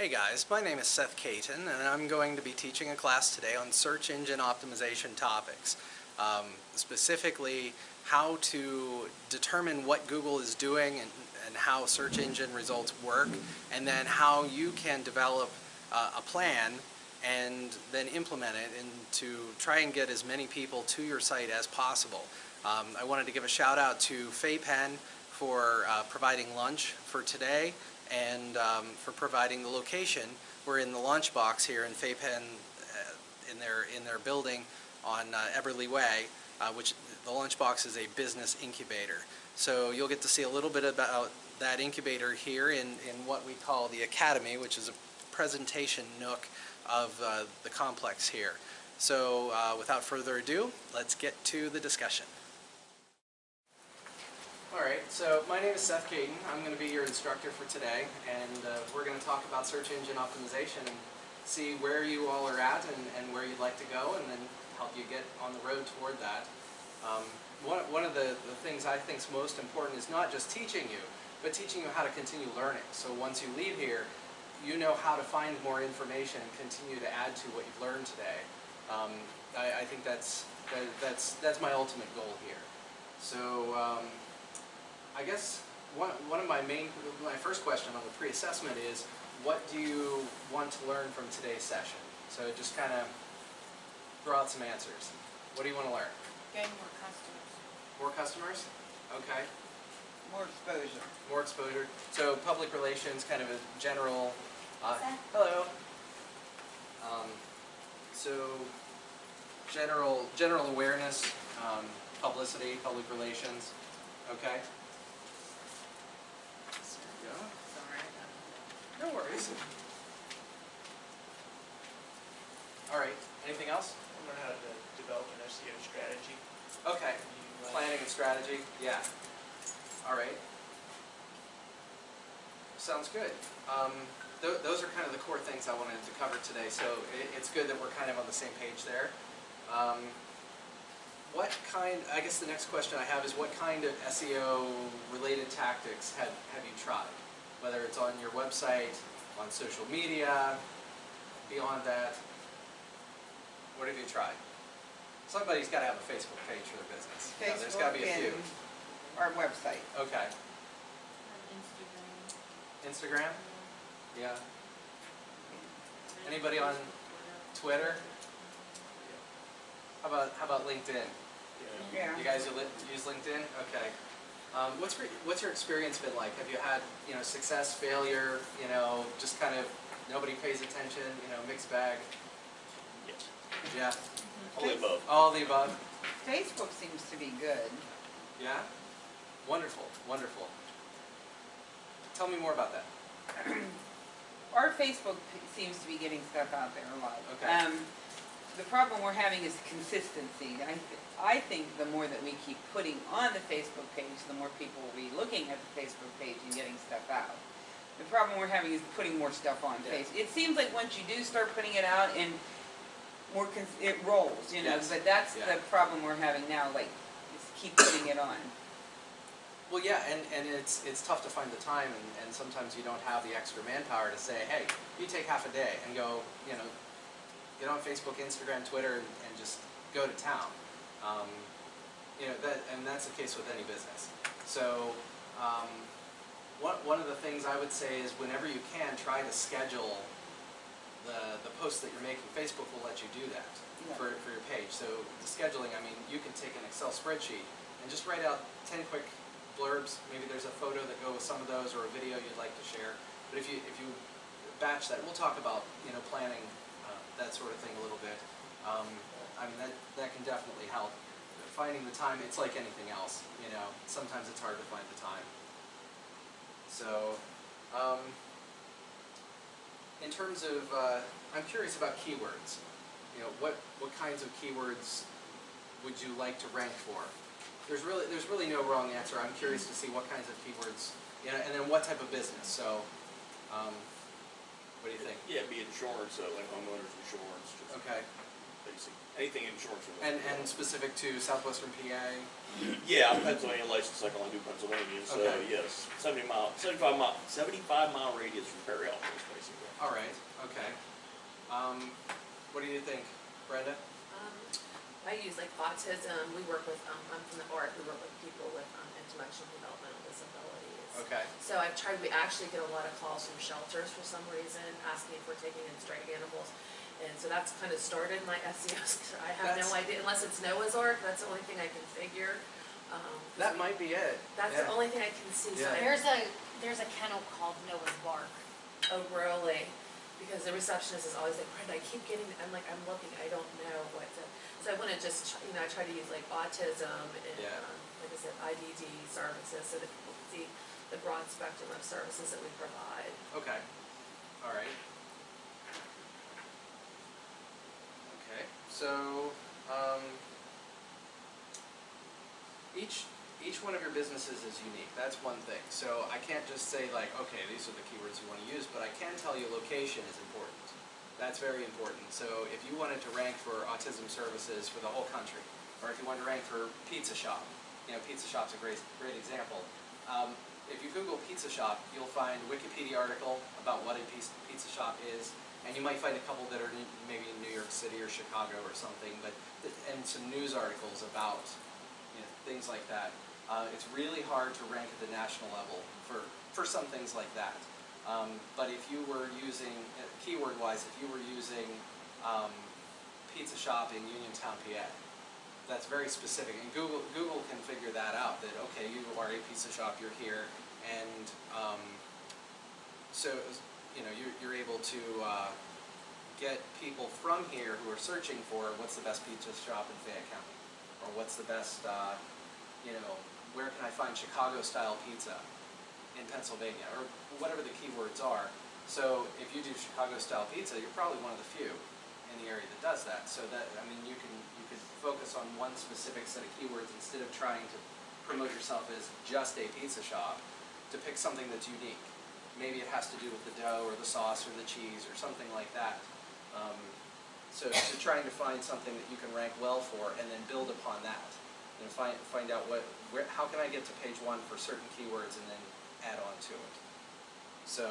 Hey guys, my name is Seth Caton and I'm going to be teaching a class today on search engine optimization topics. Specifically how to determine what Google is doing and how search engine results work, and then how you can develop a plan and then implement it and to try and get as many people to your site as possible. I wanted to give a shout out to FayPenn for providing lunch for today, and for providing the location. We're in the LAUNCHBOX here in FayPenn, in their building on Eberly Way, which the LAUNCHBOX is a business incubator. So you'll get to see a little bit about that incubator here in what we call the Academy, which is a presentation nook of the complex here. So without further ado, let's get to the discussion. Alright, so my name is Seth Caton. I'm going to be your instructor for today, and we're going to talk about search engine optimization and see where you all are at and where you'd like to go, and then help you get on the road toward that. One of the things I think is most important is not just teaching you, but teaching you how to continue learning. So once you leave here, you know how to find more information and continue to add to what you've learned today. I think that's my ultimate goal here. So I guess one of my first question on the pre-assessment is, what do you want to learn from today's session? So just kind of throw out some answers. What do you want to learn? Gain more customers. More customers? Okay. More exposure. More exposure. So public relations, kind of a general. Hello. So general awareness, publicity, public relations. Okay. No worries. All right. Anything else? Learn how to develop an SEO strategy. Okay. Planning and strategy. Yeah. All right. Sounds good. Those are kind of the core things I wanted to cover today. So it's good that we're kind of on the same page there. I guess the next question I have is, what kind of SEO related tactics have you tried? Whether it's on your website, on social media, beyond that, what have you tried? Somebody's got to have a Facebook page for their business. Facebook, there's got to be a few. Our website. Okay. Instagram. Instagram? Yeah. Anybody on Twitter? How about LinkedIn? Yeah. You guys use LinkedIn? Okay. What's your experience been like? Have you had success, failure? Just kind of nobody pays attention. Mixed bag. Yes. Yeah. All the above. All the above. Facebook seems to be good. Yeah. Wonderful. Wonderful. Tell me more about that. Our Facebook seems to be getting stuff out there a lot. Okay. The problem we're having is consistency. I think the more that we keep putting on the Facebook page, the more people will be looking at the Facebook page and getting stuff out. The problem we're having is putting more stuff on Facebook. It seems like once you do start putting it out, and it rolls, Yes. But that's the problem we're having now. Like, is keep putting it on. Well, yeah, and it's tough to find the time, and sometimes you don't have the extra manpower to say, hey, you take half a day and go, get on Facebook, Instagram, Twitter, and just go to town. And that's the case with any business. So one of the things I would say is, whenever you can, try to schedule the posts that you're making. Facebook will let you do that for your page. So the scheduling, I mean, you can take an Excel spreadsheet and just write out 10 quick blurbs. Maybe there's a photo that goes with some of those, or a video you'd like to share. But if you batch that, we'll talk about planning that sort of thing a little bit. I mean, that can definitely help. Finding the time, it's like anything else. Sometimes it's hard to find the time. So, in terms of, I'm curious about keywords. What kinds of keywords would you like to rank for? There's really no wrong answer. I'm curious to see what kinds of keywords, and then what type of business. So, what do you think? Yeah, be insurance, like homeowners insurance. Okay. basic, anything insurance related. And specific to southwestern PA? Yeah, I'm Pennsylvania license, like I only do Pennsylvania, so Okay. yes, 75 mile radius from Perry Outpost, basically. All right, okay. What do you think, Brenda? I use like autism. We work with, I'm from the art, we work with people with intellectual and developmental disabilities. Okay. So we actually get a lot of calls from shelters for some reason, asking if we're taking in stray animals. And so that's kind of started my SEO. I have no idea, unless it's Noah's Ark, that's the only thing I can figure. That might be it. That's the only thing I can see. Yeah. So There's a kennel called Noah's Bark. oh, really? Because the receptionist is always like, Brenda, I keep getting, I'm looking, I don't know what to, so I want to just, I try to use like autism and, like I said, IDD services, so that people can see the broad spectrum of services that we provide. Okay. All right. Okay. So, each one of your businesses is unique. That's one thing. So I can't just say like, okay, these are the keywords you want to use, but I can tell you location is important. That's very important. So if you wanted to rank for autism services for the whole country, or if you wanted to rank for pizza shop, pizza shop's a great example. If you Google pizza shop, you'll find a Wikipedia article about what a pizza shop is, and you might find a couple that are maybe in New York City or Chicago or something, and some news articles about things like that. It's really hard to rank at the national level for some things like that. But if you were using, keyword-wise, if you were using pizza shop in Uniontown, PA, that's very specific. And Google can figure that out, that, okay, you are a pizza shop, you're here, and so you're able to get people from here who are searching for what's the best pizza shop in Fayette County, or what's the best, where can I find Chicago-style pizza in Pennsylvania, or whatever the keywords are. So if you do Chicago-style pizza, you're probably one of the few in the area that does that. So that, you could focus on one specific set of keywords instead of trying to promote yourself as just a pizza shop, to pick something that's unique. Maybe it has to do with the dough or the sauce or the cheese or something like that. So trying to find something that you can rank well for and then build upon that. Find out how can I get to page 1 for certain keywords and then add on to it. So,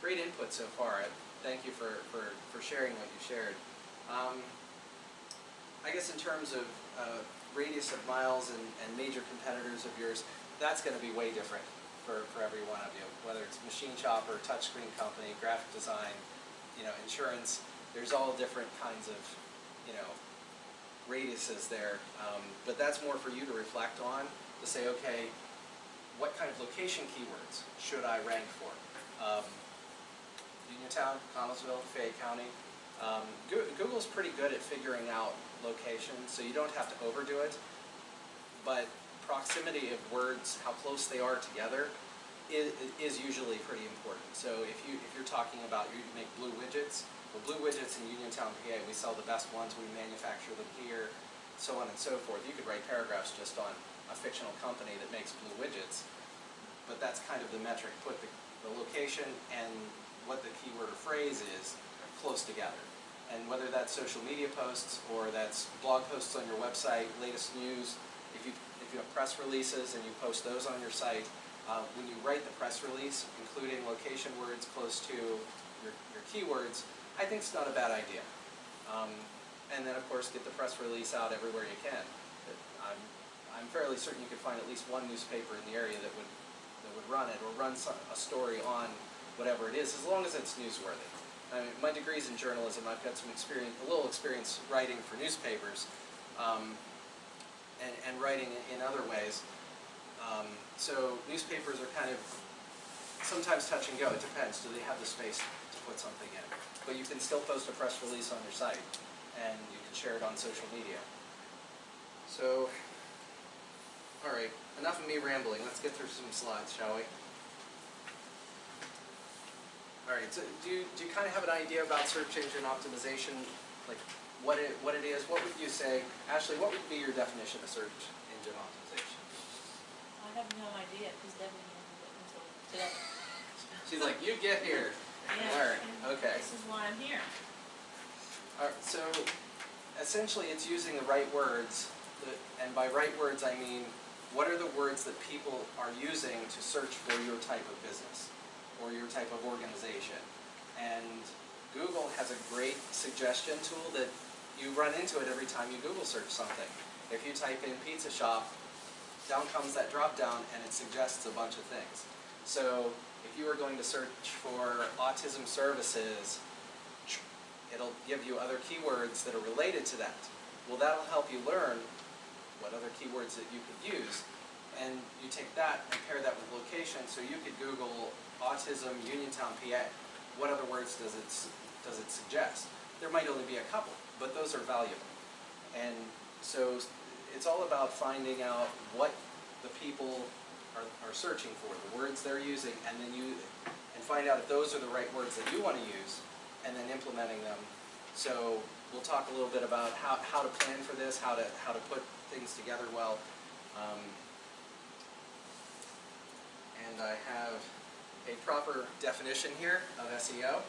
great input so far. Thank you for sharing what you shared. I guess in terms of radius of miles and major competitors of yours, that's going to be way different for every one of you. Whether it's machine shop or touchscreen company, graphic design, insurance, there's all different kinds of, radiuses there. But that's more for you to reflect on, to say, okay, what kind of location keywords should I rank for? Uniontown, Connellsville, Fayette County. Google's pretty good at figuring out locations, so you don't have to overdo it. But proximity of words, how close they are together, is usually pretty important. So if you're talking about, you make blue widgets, well, blue widgets in Uniontown, PA, we sell the best ones, we manufacture them here, so on and so forth. You could write paragraphs just on a fictional company that makes blue widgets, but that's kind of the metric. Put the location and what the keyword or phrase is close together. And whether that's social media posts or that's blog posts on your website, latest news, if you have press releases and you post those on your site, when you write the press release, including location words close to your keywords, I think it's not a bad idea. And then, of course, get the press release out everywhere you can. I'm fairly certain you could find at least one newspaper in the area that would run it, or run a story on whatever it is, as long as it's newsworthy. My degree's in journalism. I've got some experience, a little experience writing for newspapers, and writing in other ways. So newspapers are kind of sometimes touch and go. It depends. Do they have the space to put something in? But you can still post a press release on your site, and you can share it on social media. So, all right, enough of me rambling. Let's get through some slides, shall we? All right, so do you kind of have an idea about search engine optimization, like what it is? What would you say, Ashley, what would be your definition of search engine optimization? I have no idea, because Debbie handled it until today. She's like, you get here. Yeah, Learn. and Okay. this is why I'm here. So essentially it's using the right words, and by right words I mean what are the words that people are using to search for your type of business or your type of organization. And Google has a great suggestion tool that you run into it every time you Google search something. If you type in pizza shop, down comes that drop down and it suggests a bunch of things. So if you are going to search for autism services, it'll give you other keywords that are related to that. Well, that'll help you learn what other keywords that you could use. And you take that and pair that with location, so you could Google autism Uniontown, PA. What other words does it suggest? There might only be a couple, but those are valuable. And so it's all about finding out what the people are searching for, the words they're using, and then find out if those are the right words that you want to use, and then implementing them. So we'll talk a little bit about how to plan for this, how to put things together well. And I have a proper definition here of SEO.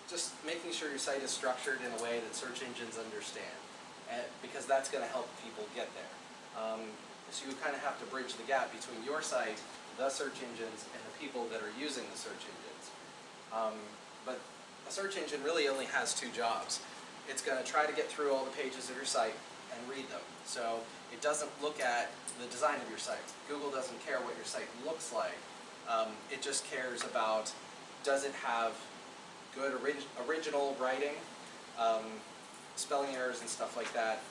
Just making sure your site is structured in a way that search engines understand, because that's going to help people get there. So you kind of have to bridge the gap between your site, the search engines, and the people that are using the search engines. But a search engine really only has two jobs. It's going to try to get through all the pages of your site and read them. So it doesn't look at the design of your site. Google doesn't care what your site looks like. It just cares about, does it have good original writing, spelling errors and stuff like that.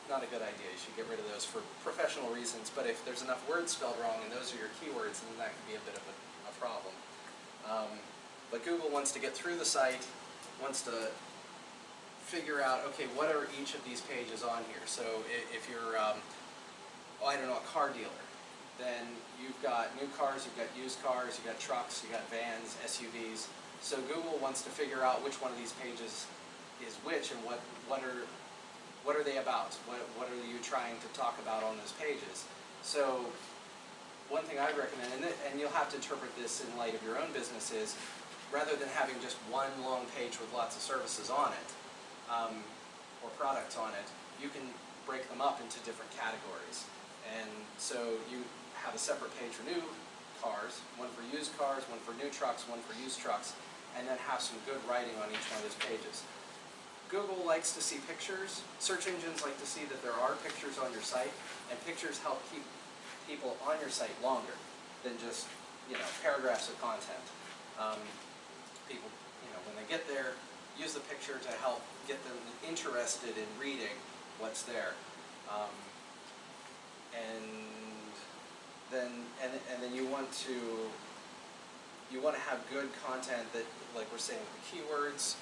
Not a good idea. You should get rid of those for professional reasons. But if there's enough words spelled wrong and those are your keywords, then that could be a bit of a problem. But Google wants to get through the site, wants to figure out, okay, what are each of these pages on here? So if you're, I don't know, a car dealer, then you've got new cars, you've got used cars, you've got trucks, you've got vans, SUVs. So Google wants to figure out which one of these pages is which, and what are they about? What are you trying to talk about on those pages? So one thing I'd recommend, and you'll have to interpret this in light of your own business, is rather than having just one long page with lots of services on it, or products on it, you can break them up into different categories. And so you have a separate page for new cars, one for used cars, one for new trucks, one for used trucks, and then have some good writing on each one of those pages. Google likes to see pictures. Search engines like to see that there are pictures on your site, and pictures help keep people on your site longer than just, paragraphs of content. People, when they get there, use the picture to help get them interested in reading what's there. And then you want to have good content that, like we're saying, with the keywords.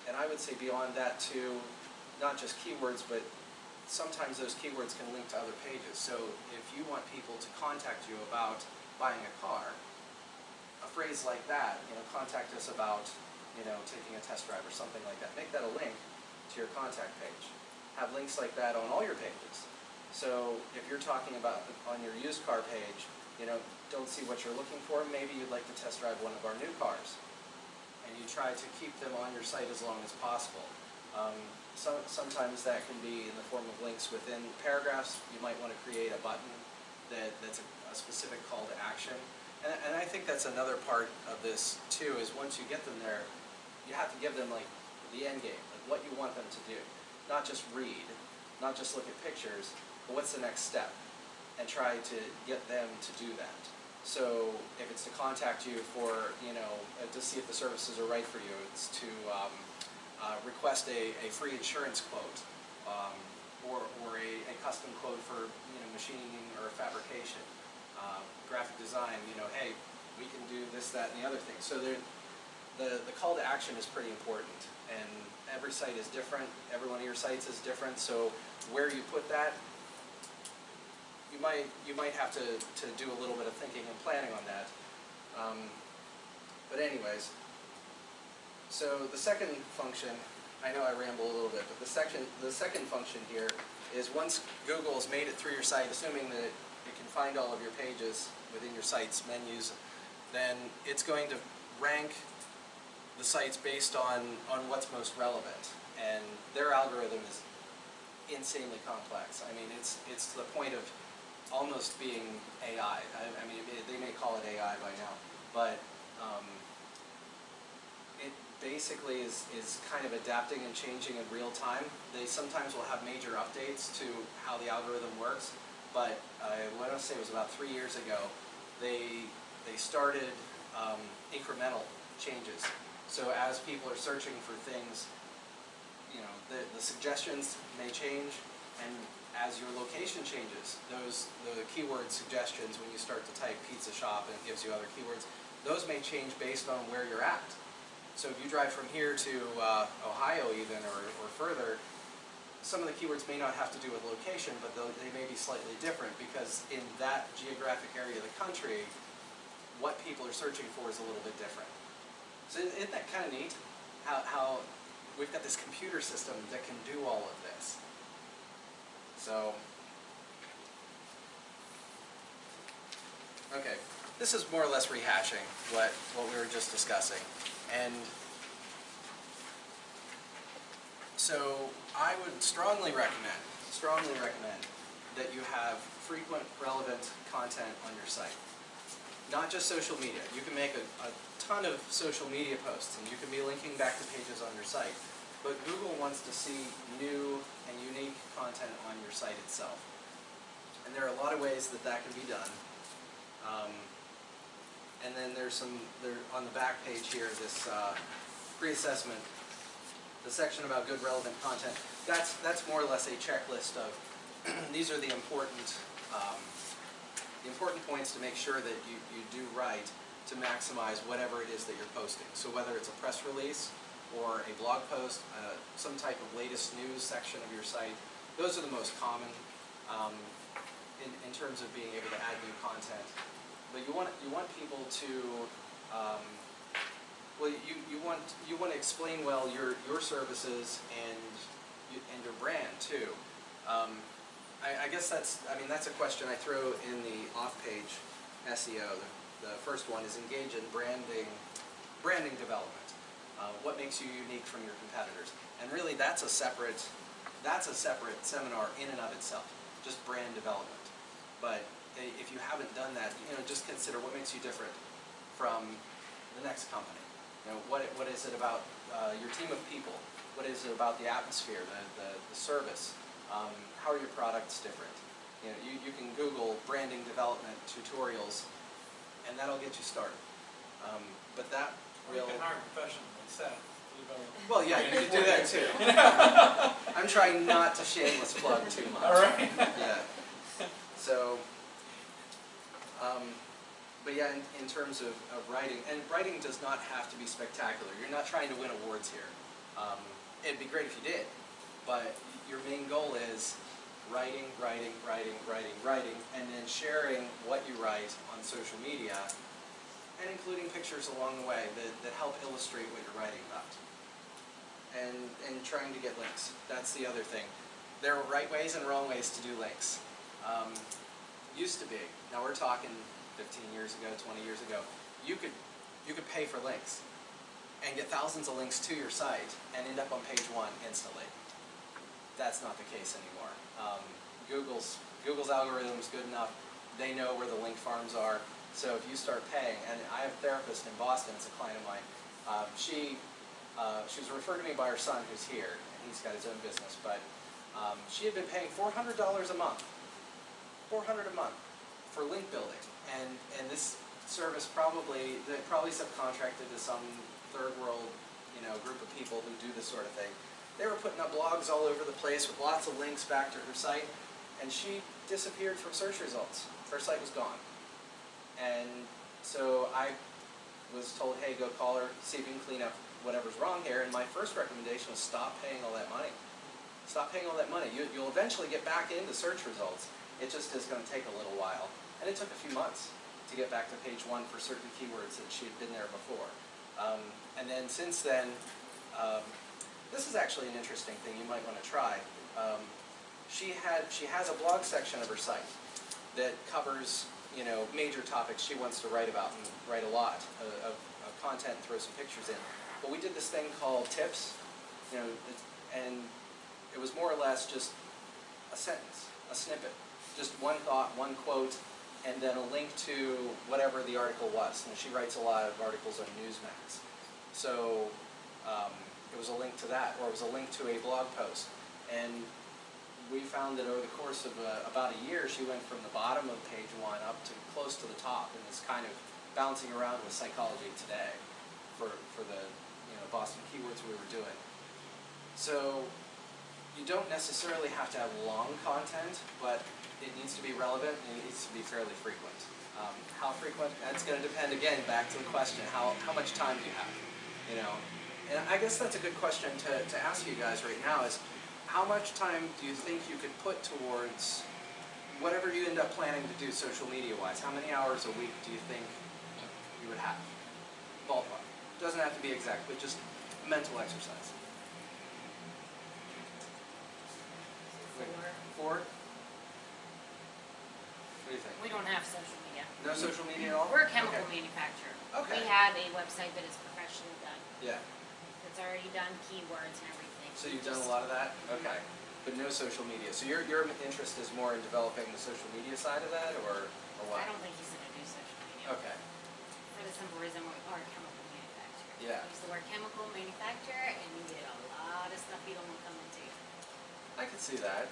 And I would say beyond that too, not just keywords, but sometimes those keywords can link to other pages. So if you want people to contact you about buying a car, a phrase like that, contact us about, taking a test drive or something like that. Make that a link to your contact page. Have links like that on all your pages. So if you're talking about on your used car page, don't see what you're looking for, maybe you'd like to test drive one of our new cars. And you try to keep them on your site as long as possible. Sometimes that can be in the form of links within paragraphs. You might want to create a button that's a specific call to action. And I think that's another part of this too, is once you get them there, you have to give them like the end game, like what you want them to do. Not just read, not just look at pictures, but what's the next step? And try to get them to do that. So if it's to contact you for, to see if the services are right for you, it's to request a free insurance quote, or a custom quote for machining or fabrication, graphic design. Hey, we can do this, that, and the other thing. So the call to action is pretty important, and every site is different. Every one of your sites is different. So where you put that, you might have to do a little bit of thinking and planning on that. But anyways, so the second function, I know I ramble a little bit, but the second function here is once Google's made it through your site, assuming that it can find all of your pages within your site's menus, then it's going to rank the sites based on what's most relevant, and their algorithm is insanely complex. I mean, it's to the point of almost being AI. I mean, they may call it AI by now, but it basically is kind of adapting and changing in real time. They sometimes will have major updates to how the algorithm works, but I want to say it was about 3 years ago, they started incremental changes. So as people are searching for things, you know, the suggestions may change, and as your location changes, the keyword suggestions, when you start to type pizza shop and it gives you other keywords, those may change based on where you're at. So if you drive from here to Ohio even, or further, some of the keywords may not have to do with location, but they may be slightly different, because in that geographic area of the country, what people are searching for is a little bit different. So isn't that kind of neat? How we've got this computer system that can do all of this. So, okay, this is more or less rehashing what we were just discussing. And so I would strongly recommend that you have frequent, relevant content on your site. Not just social media. You can make a ton of social media posts, and you can be linking back to pages on your site. But Google wants to see new and unique content on your site itself. And there are a lot of ways that can be done. And then there's on the back page here, this pre-assessment, the section about good relevant content. That's more or less a checklist of these are the important points to make sure that you do right to maximize whatever it is that you're posting. So whether it's a press release or a blog post, some type of latest news section of your site, those are the most common in terms of being able to add new content. But you want people to well, you want to explain well your services and your brand too. I guess that's a question I throw in the off-page SEO. The first one is engage in branding development. What makes you unique from your competitors? And really, that's a separate seminar in and of itself, just brand development. But if you haven't done that, just consider what makes you different from the next company. What is it about your team of people? What is it about the atmosphere, the service? How are your products different? You can Google branding development tutorials, and that'll get you started. But that You can hire a professional like Seth. Well, yeah, you can do that too. I'm trying not to shameless plug too much. All right. Yeah. So, but yeah, in terms of writing, and writing does not have to be spectacular. You're not trying to win awards here. It'd be great if you did, but your main goal is writing, and then sharing what you write on social media, and including pictures along the way that help illustrate what you're writing about. And trying to get links. That's the other thing. There are right ways and wrong ways to do links. Used to be. Now we're talking 15 years ago, 20 years ago. You could pay for links and get thousands of links to your site and end up on page 1 instantly. That's not the case anymore. Google's algorithm is good enough. They know where the link farms are. So if you start paying, and I have a therapist in Boston, it's a client of mine. She was referred to me by her son, who's here, and he's got his own business. But she had been paying $400 a month, $400 a month for link building, and this service probably subcontracted to some third world, group of people who do this sort of thing. They were putting up blogs all over the place with lots of links back to her site, and she disappeared from search results. Her site was gone. And so I was told, hey, go call her, see if you can clean up whatever's wrong here. And my first recommendation was stop paying all that money. Stop paying all that money. You'll eventually get back into search results. It just is going to take a little while. And it took a few months to get back to page 1 for certain keywords that she had been there before. And then since then, this is actually an interesting thing you might want to try. She has a blog section of her site that covers major topics she wants to write about, and write a lot of content and throw some pictures in. But we did this thing called tips, and it was more or less just a sentence, a snippet, just one thought, one quote, and then a link to whatever the article was. And she writes a lot of articles on Newsmax. So it was a link to that, or it was a link to a blog post. And we found that over the course of about a year, she went from the bottom of page 1 up to close to the top, and it's kind of bouncing around with Psychology Today for the Boston keywords we were doing. So you don't necessarily have to have long content, but it needs to be relevant and it needs to be fairly frequent. How frequent? That's going to depend, again, back to the question, how much time do you have? And I guess that's a good question to ask you guys right now is, how much time do you think you could put towards whatever you end up planning to do social media-wise? How many hours a week do you think you would have? Ballpark. Doesn't have to be exact, but just a mental exercise. 4? What do you think? We don't have social media. No social media at all? We're a chemical Okay. manufacturer. Okay. We have a website that is professionally done. Yeah. It's already done keywords and everything. So you've done a lot of that? Okay. But no social media. So your interest is more in developing the social media side of that, or what? I don't think he's going to do social media. Okay. For the simple reason we are a chemical manufacturer. Yeah. Use the word chemical manufacturer and you get a lot of stuff you don't want to come into. I can see that.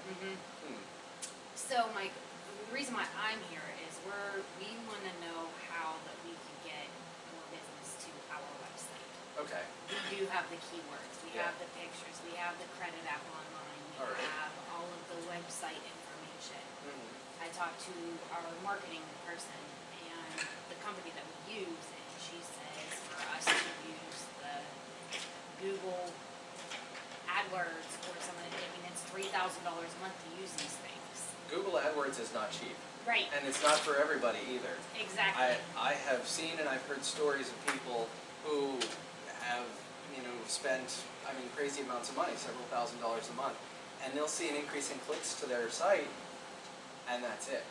So Mike, the reason why I'm here is we want to know how that we can get more business to our website. Okay. We do have the keywords, we Yeah. have the pictures, we have the credit app online, we All right. have all of the website information. Mm-hmm. I talked to our marketing person and the company that we use, and she says for us to use the Google AdWords or something, it's $3,000 a month to use these things. Google AdWords is not cheap. Right, And it's not for everybody either. exactly. I have seen and I've heard stories of people who have, spent, crazy amounts of money, several $1,000s a month, and they'll see an increase in clicks to their site, and that's it.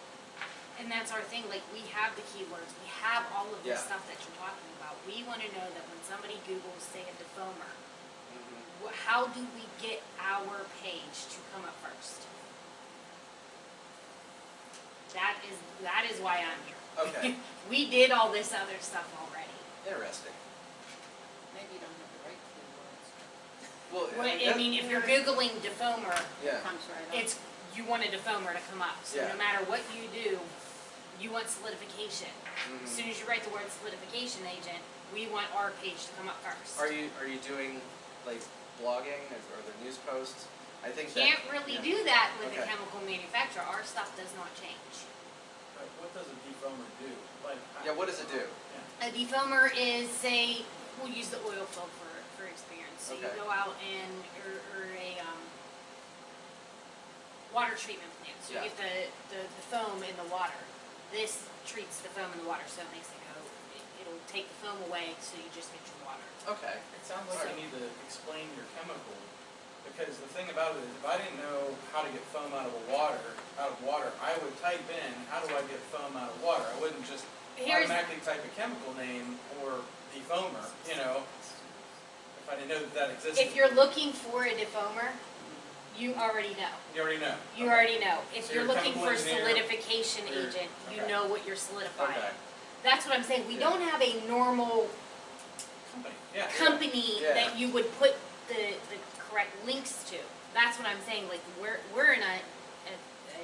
And that's our thing, like, we have the keywords, we have all of this Yeah. stuff that you're talking about. We want to know that when somebody Googles, say, a defoamer, Mm-hmm. how do we get our page to come up first? That is why I'm here. Okay. We did all this other stuff already. Interesting. Maybe you don't have the right keywords. Well, If you're Googling defoamer, yeah. Comes right up. you want a defoamer to come up. So Yeah. no matter what you do, you want solidification. Mhm. As soon as you write the word solidification agent, we want our page to come up first. Are you doing like blogging or the news posts? I think Can't really do that with a Okay. chemical manufacturer. Our stuff does not change. But what does a defoamer do? Like, Yeah, what does it do? A defoamer is, say, we'll use the oil field for experience. So you Okay. go out and or a water treatment plant. So Yeah. you get the foam in the water. This treats the foam in the water, so it makes it go. It'll take the foam away, so you just get your water. Okay. It sounds like you need to explain your chemical, because the thing about it is, if I didn't know how to get foam out of water, I would type in, how do I get foam out of water? I wouldn't just automatically type a chemical name or defoamer, if I didn't know that existed. If you're looking for a defoamer, you already know. You already know. You Okay. already know. If So you're you're a looking chemical for a engineer, solidification or- agent, you okay. know what you're solidifying. Okay. That's what I'm saying. We Yeah. don't have a normal Company, yeah. company Yeah. that you would put the correct links to. That's what I'm saying. Like we're in a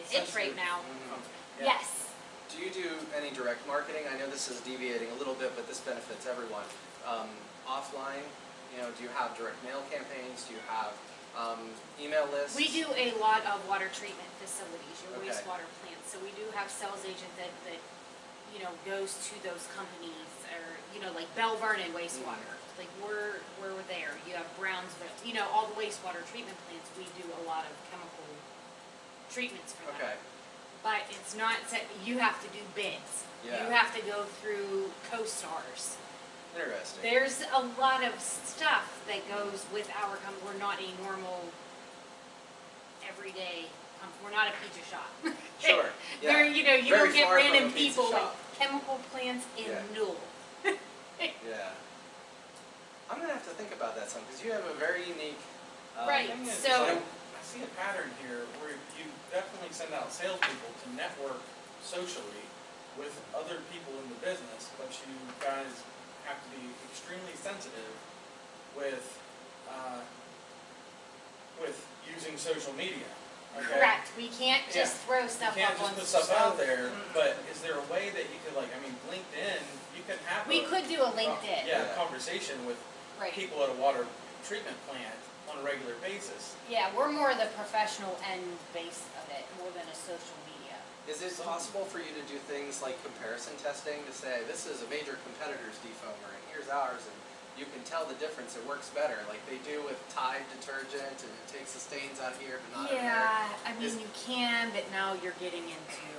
hitch right now. Mhm. Yeah. Yes. Do you do any direct marketing? I know this is deviating a little bit, but this benefits everyone. Offline, do you have direct mail campaigns? Do you have email lists? We do a lot of water treatment facilities, your Okay. wastewater plants. So we do have sales agent that goes to those companies, or like Bell Vernon wastewater. Like we're there. You have Brownsville. All the wastewater treatment plants. We do a lot of chemical treatments for them. Okay. But it's not set. You have to do bids. Yeah. You have to go through co-stars. Interesting. There's a lot of stuff that goes with our company. We're not a normal, everyday company. We're not a pizza shop. Sure. Yeah. There, you Very don't get far from random a pizza people like shop. chemical plants in Yeah. Newell. Yeah. I'm gonna have to think about that some, because you have a very unique. Right, The thing is, so- like, I see a pattern here where you definitely send out salespeople to network socially with other people in the business, but you guys have to be extremely sensitive with using social media. Okay? Correct, we can't just throw stuff You can't up on. just put stuff out there, but is there a way that you could, like, I mean, LinkedIn, you can have We could do a LinkedIn. yeah, conversation with Right. people at a water treatment plant on a regular basis. Yeah, we're more the professional end base of it, more than a social media. Is it possible for you to do things like comparison testing to say, this is a major competitor's defoamer and here's ours, and you can tell the difference, it works better, like they do with Tide detergent, and it takes the stains out here but not in there. Yeah, I Is- mean, you can, but now you're getting into.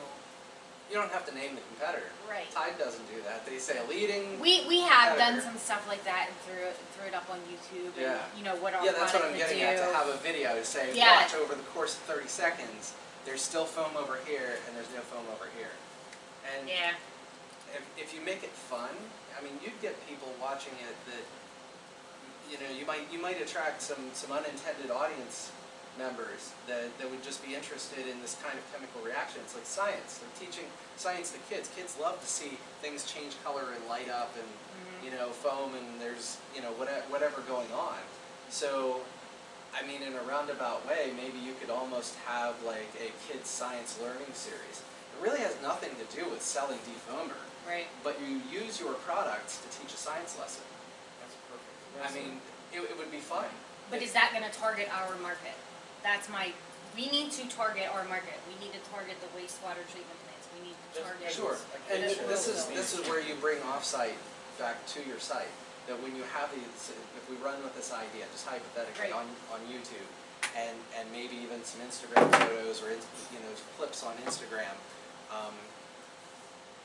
You don't have to name the competitor. Right. Tide doesn't do that. They say a leading. We have done competitor. some stuff like that and threw it up on YouTube and, Yeah. you know, what our Yeah, that's what product I'm would getting do. at, to have a video to say, Yeah. watch over the course of 30 seconds, there's still foam over here and there's no foam over here. And Yeah, if you make it fun, I mean, you'd get people watching it that, you know, you might attract some unintended audience members that would just be interested in this kind of chemical reaction. It's like science. They're teaching science to kids. Kids love to see things change color and light up and, you know, foam and there's, you know, whatever going on. So, I mean, in a roundabout way, maybe you could almost have like a kids science learning series. It really has nothing to do with selling defoamer, right. but you use your products to teach a science lesson. That's perfect. I mean, it would be fun. But is that gonna target our market? We need to target our market. We need to target the wastewater treatment plants. We need to target. Sure, and this is where you bring offsite back to your site. That when you have these, if we run with this idea, just hypothetically, Right. on YouTube, and maybe even some Instagram photos or, you know, clips on Instagram,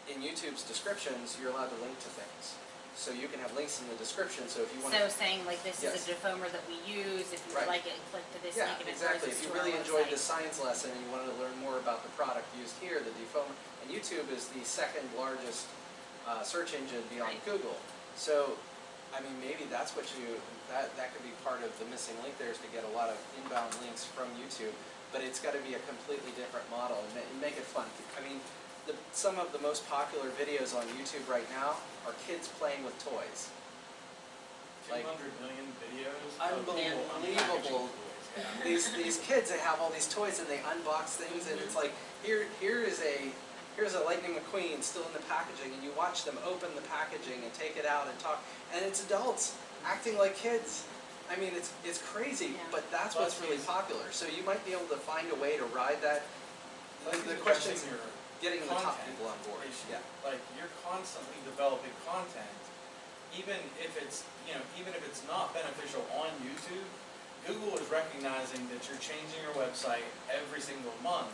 in YouTube's descriptions, you're allowed to link to things. So you can have links in the description, so if you want to. So saying like this is Yes. a defoamer that we use, if you Right. would like it, click to this Yeah, link and it exactly. brings us If you to our really enjoyed website. this science lesson and you wanted to learn more about the product used here, the defoamer, and YouTube is the second largest search engine beyond Right. Google. So, I mean, maybe that's what that could be part of the missing link there, is to get a lot of inbound links from YouTube, but it's got to be a completely different model and make it fun. I mean, some of the most popular videos on YouTube right now are kids playing with toys. 200 million videos. Unbelievable. These kids, they have all these toys and they unbox things, and it's like, here's a Lightning McQueen still in the packaging, and you watch them open the packaging and take it out and talk, and it's adults acting like kids. I mean, it's crazy, Yeah. but that's what's really popular. So you might be able to find a way to ride that. The question is getting the top content people on board. issue. Yeah. Like, you're constantly developing content, even if it's not beneficial on YouTube. Google is recognizing that you're changing your website every single month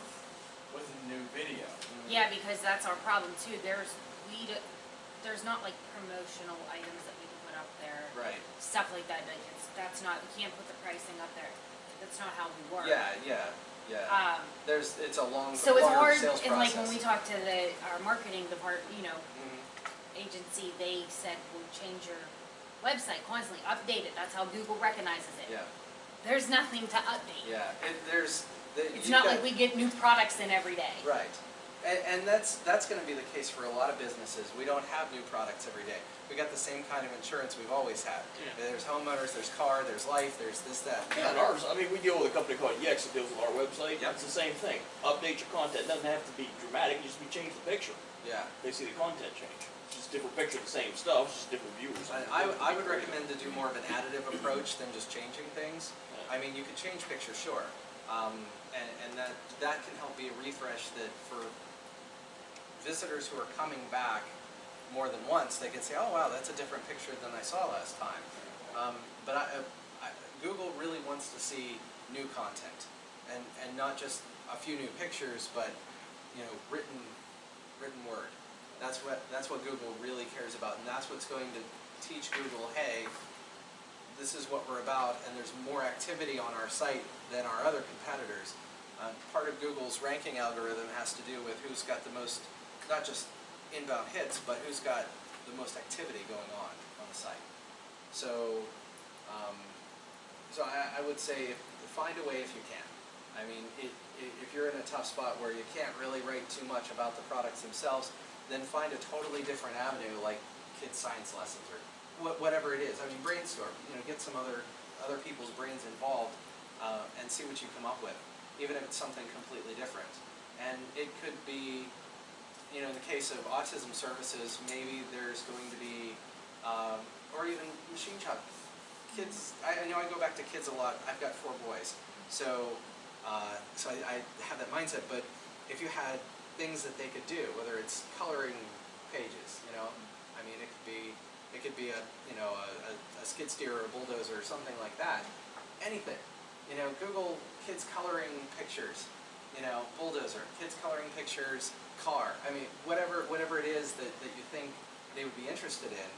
with a new video. Yeah, because that's our problem too. There's not like promotional items that we can put up there. Right. Stuff like that. Like we can't put the pricing up there. That's not how we work. Yeah. It's a long, So it's longer hard, sales and like when process. we talked to our marketing department, Mhm. agency, they said, we'll change your website constantly, update it. That's how Google recognizes it. Yeah. There's nothing to update. Yeah, It's not like we get new products in every day. Right, and that's going to be the case for a lot of businesses. We don't have new products every day. We got the same kind of insurance we've always had. Yeah. There's homeowners, there's car, there's life, there's this, that. Yeah, and ours, I mean, we deal with a company called Yex that deals with our website. Yep. It's the same thing. Update your content. It doesn't have to be dramatic. It just be change the picture. Yeah, They see the content change. It's just different picture, the same stuff, it's just different viewers. I would recommend to do more of an additive approach than just changing things. I mean, you could change pictures, sure, and that can help be a refresh that for visitors who are coming back more than once, they can say, oh wow, that's a different picture than I saw last time. But Google really wants to see new content, and not just a few new pictures, but written word. That's what Google really cares about, and that's what's going to teach Google, hey, this is what we're about, and there's more activity on our site than our other competitors. Part of Google's ranking algorithm has to do with who's got the most, not just inbound hits, but who's got the most activity going on the site. So, I would say find a way if you can. I mean, if you're in a tough spot where you can't really write too much about the products themselves, then find a totally different avenue, like kids' science lessons or whatever it is. I mean, brainstorm. You know, get some other people's brains involved and see what you come up with, even if it's something completely different. And it could be, you know, in the case of autism services, maybe there's going to be, or even machine shop. Kids, I know I go back to kids a lot. I've got 4 boys, so I have that mindset. But if you had things that they could do, whether it's coloring pages, you know, I mean, it could be a skid steer or a bulldozer or something like that. Anything, you know, Google kids coloring pictures, you know, bulldozer, kids coloring pictures, car. I mean, whatever it is that you think they would be interested in.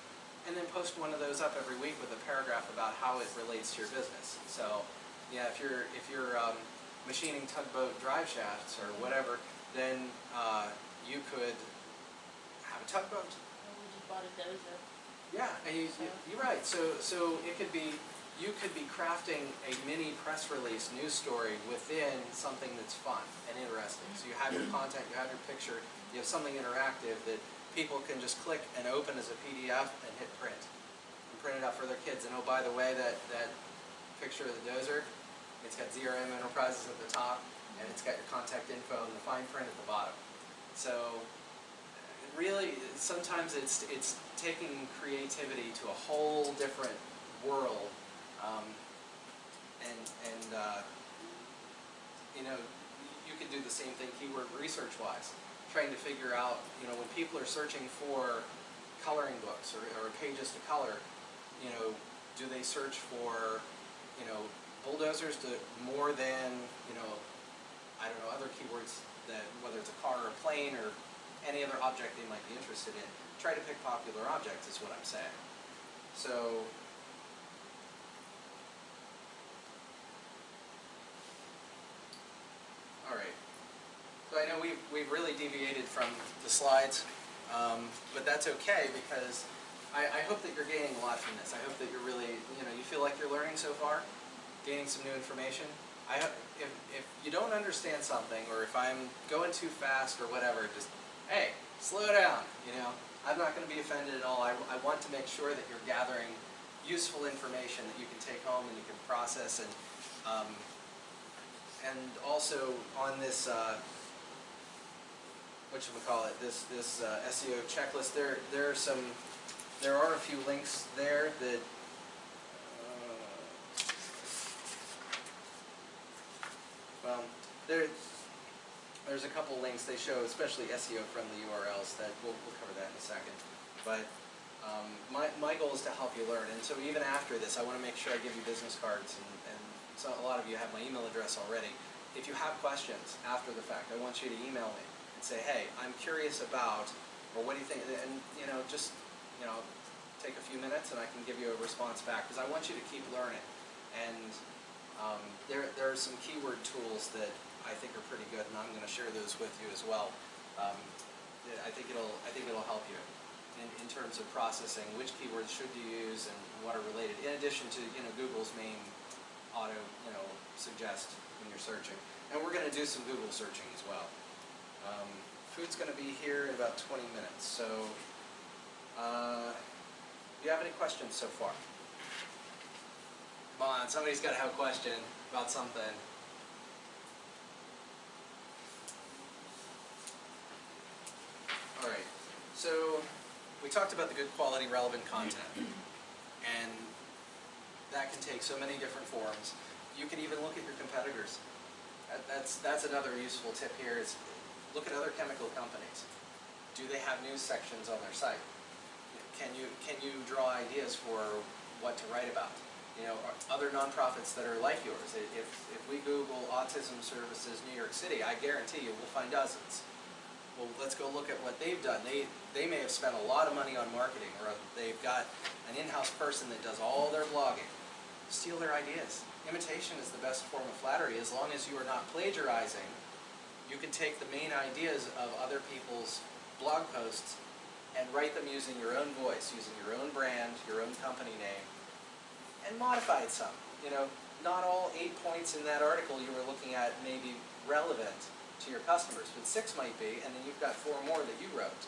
And then post one of those up every week with a paragraph about how it relates to your business. So, yeah, if you're machining tugboat drive shafts or whatever, then you could have a tugboat. Or we just bought a dozer. Yeah, and you're right. So it could be, you could be crafting a mini press release news story within something that's fun and interesting. So you have your content, you have your picture, you have something interactive that people can just click and open as a PDF and hit print. And print it out for their kids. And oh, by the way, that picture of the dozer, it's got ZRM Enterprises at the top, and it's got your contact info and the fine print at the bottom. So really, sometimes it's taking creativity to a whole different world, you know, you could do the same thing keyword research-wise, trying to figure out, you know, when people are searching for coloring books or pages to color, you know, do they search for, you know, bulldozers to more than, you know, I don't know, other keywords that, whether it's a car or a plane or any other object they might be interested in. Try to pick popular objects is what I'm saying. So, all right. So I know we've really deviated from the slides, but that's okay because I hope that you're gaining a lot from this. I hope that you're really, you know, you feel like you're learning so far, gaining some new information. If you don't understand something, or if I'm going too fast or whatever, just, hey, slow down, you know. I'm not going to be offended at all. I want to make sure that you're gathering useful information that you can take home and you can process, and also on this whatchamacallit, this SEO checklist, there are a few links there that well, there's a couple links they show, especially SEO-friendly URLs, that we'll cover that in a second. But my goal is to help you learn, and so even after this, I want to make sure I give you business cards, and so a lot of you have my email address already. If you have questions after the fact, I want you to email me and say, hey, I'm curious about, or what do you think, and you know, just, you know, take a few minutes and I can give you a response back, because I want you to keep learning. And there are some keyword tools that I think are pretty good, and I'm going to share those with you as well. I think it'll help you in terms of processing which keywords should you use and what are related, in addition to, you know, Google's main auto, you know, suggest when you're searching. And we're going to do some Google searching as well. Food's going to be here in about 20 minutes. So, do you have any questions so far? Come on, somebody's got to have a question about something. All right. So, we talked about the good quality, relevant content, and that can take so many different forms. You can even look at your competitors. That's another useful tip here, is look at other chemical companies. Do they have news sections on their site? Can you draw ideas for what to write about? You know, other nonprofits that are like yours. If we Google autism services New York City, I guarantee you we'll find dozens. Well, let's go look at what they've done. They may have spent a lot of money on marketing, or they've got an in-house person that does all their blogging. Steal their ideas. Imitation is the best form of flattery. As long as you are not plagiarizing, you can take the main ideas of other people's blog posts and write them using your own voice, using your own brand, your own company name, and modified some. You know, not all 8 points in that article you were looking at may be relevant to your customers, but 6 might be, and then you've got 4 more that you wrote.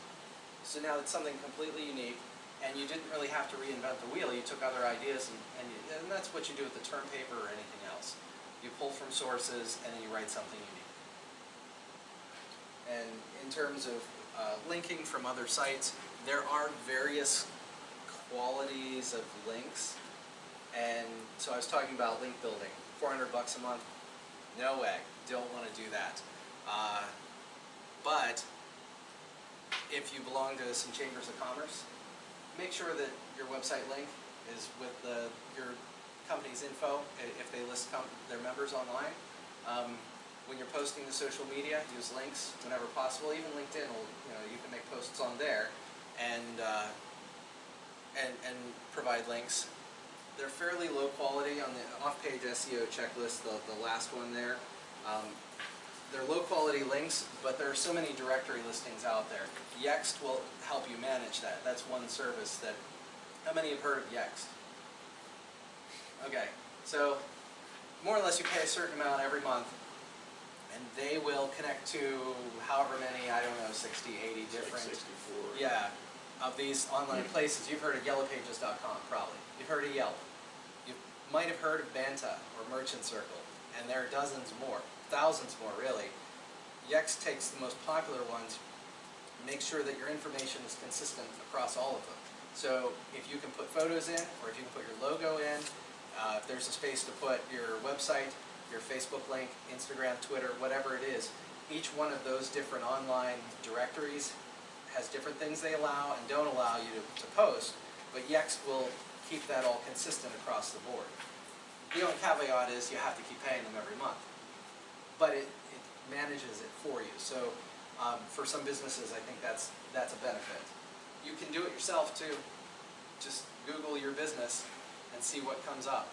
So now it's something completely unique, and you didn't really have to reinvent the wheel. You took other ideas, and that's what you do with the term paper or anything else. You pull from sources, and then you write something unique. And in terms of linking from other sites, there are various qualities of links. And so I was talking about link building, $400 a month. No way, don't want to do that. But if you belong to some chambers of commerce, make sure that your website link is with your company's info if they list their members online. When you're posting to social media, use links whenever possible. Even LinkedIn will, you can make posts on there and provide links. They're fairly low quality on the off-page SEO checklist, the last one there. They're low quality links, but there are so many directory listings out there. Yext will help you manage that. That's one service that, how many have heard of Yext? Okay, so more or less you pay a certain amount every month, and they will connect to however many, I don't know, 60, 80 different, Like 64. yeah, of these online places. You've heard of yellowpages.com probably. You've heard of Yelp. You might have heard of Banta or Merchant Circle, and there are dozens more, thousands more really. Yext takes the most popular ones, make sure that your information is consistent across all of them. So if you can put photos in, or if you can put your logo in, if there's a space to put your website, your Facebook link, Instagram, Twitter, whatever it is, each one of those different online directories has different things they allow and don't allow you to post, but Yext will keep that all consistent across the board. The only caveat is you have to keep paying them every month, but it manages it for you. So for some businesses, I think that's a benefit. You can do it yourself too. Just Google your business and see what comes up.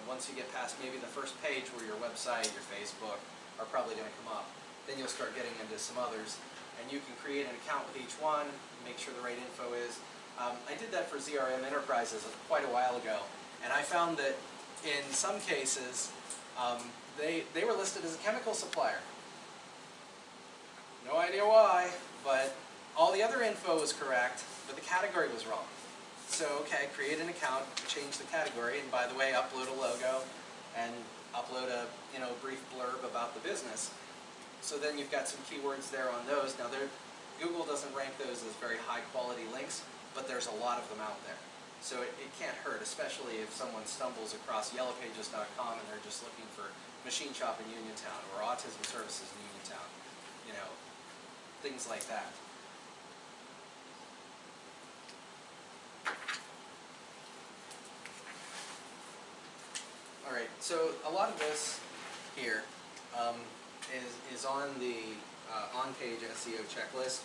Once you get past maybe the first page where your website, your Facebook are probably going to come up, then you'll start getting into some others. And you can create an account with each one, make sure the right info is. I did that for ZRM Enterprises quite a while ago, and I found that in some cases, they were listed as a chemical supplier. No idea why, but all the other info was correct, but the category was wrong. So, okay, create an account, change the category, and by the way, upload a logo and upload a brief blurb about the business. So then you've got some keywords there on those. Now, Google doesn't rank those as very high quality links, but there's a lot of them out there. So it can't hurt, especially if someone stumbles across yellowpages.com and they're just looking for machine shop in Uniontown or autism services in Uniontown, things like that. All right, so a lot of this here is on the on-page SEO checklist.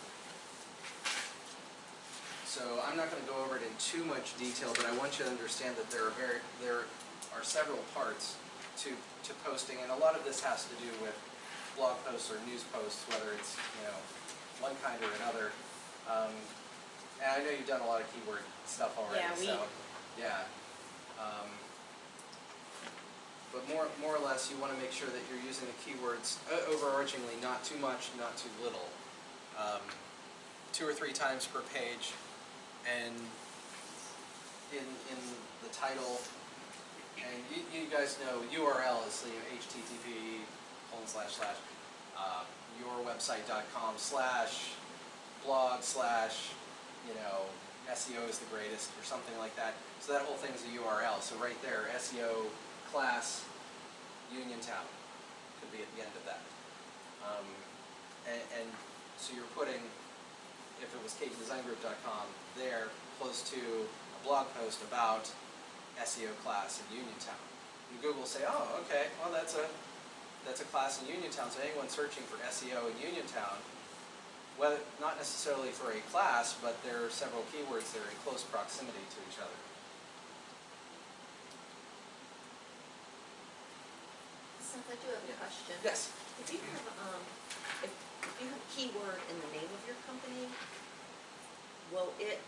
So I'm not going to go over it in too much detail, but I want you to understand that there are several parts to posting, and a lot of this has to do with blog posts or news posts, whether it's one kind or another. And I know you've done a lot of keyword stuff already, yeah. But more or less, you want to make sure that you're using the keywords overarchingly, not too much, not too little. 2 or 3 times per page, and in the title. And you guys know URL is the http://yourwebsite.com/blog/ SEO is the greatest or something like that. So that whole thing is a URL. So right there, SEO class Uniontown could be at the end of that. And so you're putting, if it was kdesigngroup.com, there close to a blog post about SEO class in Uniontown. And Google will say, oh, okay, well that's a class in Uniontown. So anyone searching for SEO in Uniontown, well, not necessarily for a class, but there are several keywords that are in close proximity to each other. Seth, I do have a question. Yes. If you have if you have a keyword in the name of your company, will it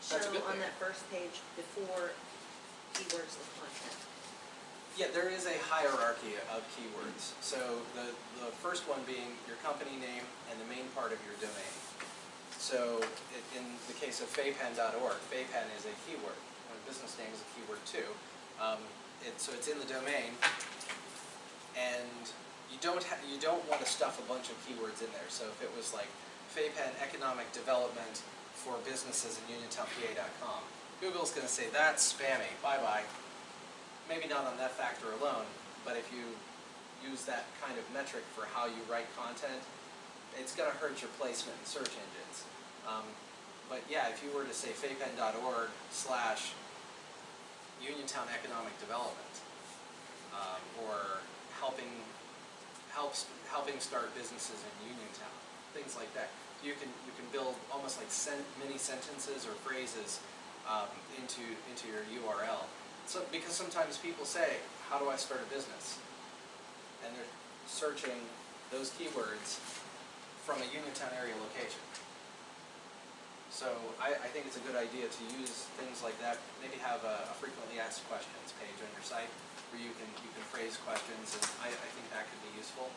show That's a good on thing. that first page before keywords and content? Yeah, there is a hierarchy of keywords. So the first one being your company name and the main part of your domain. So in the case of FayPenn.org, FayPenn is a keyword. My business name is a keyword too. So it's in the domain, and you don't want to stuff a bunch of keywords in there. So if it was like FayPenn Economic Development for Businesses in UniontownPA.com, Google's going to say that's spammy. Bye-bye. Maybe not on that factor alone, but if you use that kind of metric for how you write content, it's going to hurt your placement in search engines. But yeah, if you were to say FayPenn.org/Uniontown Economic Development, or helping start businesses in Uniontown, things like that, you can build almost like mini sentences or phrases into your URL. So, because sometimes people say, how do I start a business? And they're searching those keywords from a Uniontown area location. So I think it's a good idea to use things like that. Maybe have a frequently asked questions page on your site where you can phrase questions, and I think that could be useful.